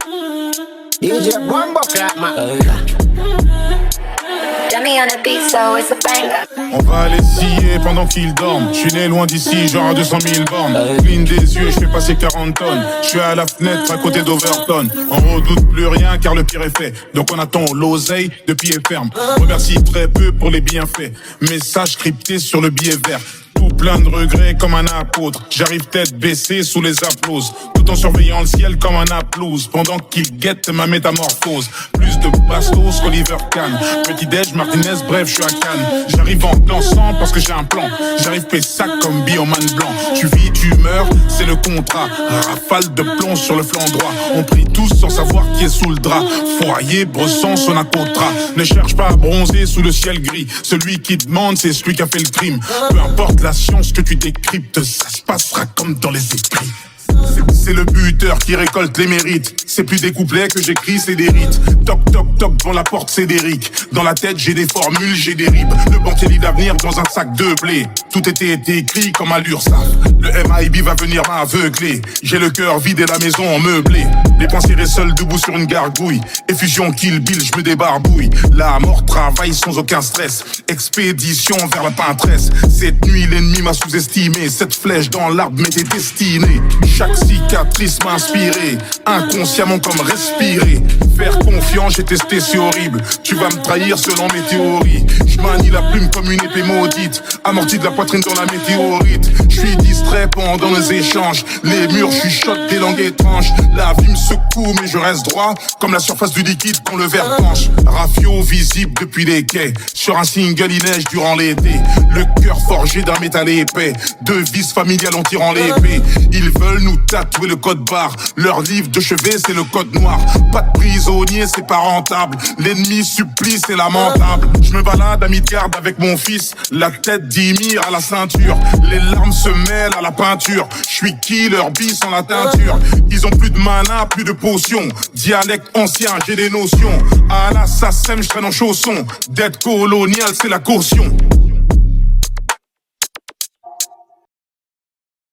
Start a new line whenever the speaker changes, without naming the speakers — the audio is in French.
DJ Bombo Clap, man.
On va aller scier pendant qu'ils dorment. Je suis né loin d'ici, genre à 200 000 bornes. Clean des yeux, je fais passer 40 tonnes. Je suis à la fenêtre à côté d'Overton. On redoute plus rien car le pire est fait. Donc on attend l'oseille de pied ferme. Remercie très peu pour les bienfaits. Message crypté sur le billet vert. Tout plein de regrets comme un apôtre. J'arrive tête baissée sous les applauses, tout en surveillant le ciel comme un aplouse, pendant qu'il guette ma métamorphose. Plus de bastos qu'Oliver Kahn. Petit déj, Martinez, bref, je suis à Cannes. J'arrive en dansant parce que j'ai un plan. J'arrive Pessac comme bioman blanc. Tu vis, tu meurs, c'est le contrat. Rafale de plomb sur le flanc droit. On prie tous sans savoir qui est sous le drap. Foyer, Bresson, Sonacotra. Ne cherche pas à bronzer sous le ciel gris. Celui qui demande, c'est celui qui a fait le crime. Peu importe la science que tu décryptes, ça se passera comme dans les écrits. C'est le buteur qui récolte les mérites. C'est plus des couplets que j'écris, c'est des rites. Toc toc toc devant la porte, c'est d'Eric. Dans la tête j'ai des formules, j'ai des ribes. Le banquier lit d'avenir dans un sac de blé. Tout était écrit comme à l'URSSAF. Le MIB va venir m'aveugler. J'ai le cœur vide et la maison meublée. Les pensées seuls debout sur une gargouille. Effusion Kill Bill, je me débarbouille. La mort travaille sans aucun stress. Expédition vers la peintresse. Cette nuit l'ennemi m'a sous-estimé. Cette flèche dans l'arbre m'était destinée. Chaque cicatrice m'a inspiré, inconsciemment comme respirer. Faire confiance, j'ai testé, c'est horrible. Tu vas me trahir selon mes théories. Je manie la plume comme une épée maudite, amortie de la poitrine dans la météorite. Je suis distrait pendant nos échanges. Les murs chuchotent des langues étranges. La vie me secoue mais je reste droit, comme la surface du liquide quand le verre penche. Rafio visible depuis les quais. Sur un single il neige durant l'été. Le cœur forgé d'un métal épais. Devise familiale en tirant l'épée. Ils veulent nous tatouer le code barre. Leur livre de chevet c'est le code noir. Pas de prisonnier, c'est pas rentable. L'ennemi supplie, c'est lamentable. Je me balade à mi-garde avec mon fils, la tête d'Ymir à la ceinture. Les larmes se mêlent à la peinture. Je suis killer bis sans la teinture. Ils ont plus de mana, plus de potions. Dialecte ancien, j'ai des notions. À l'assassin, je traîne en chaussons. D'être colonial, c'est la caution.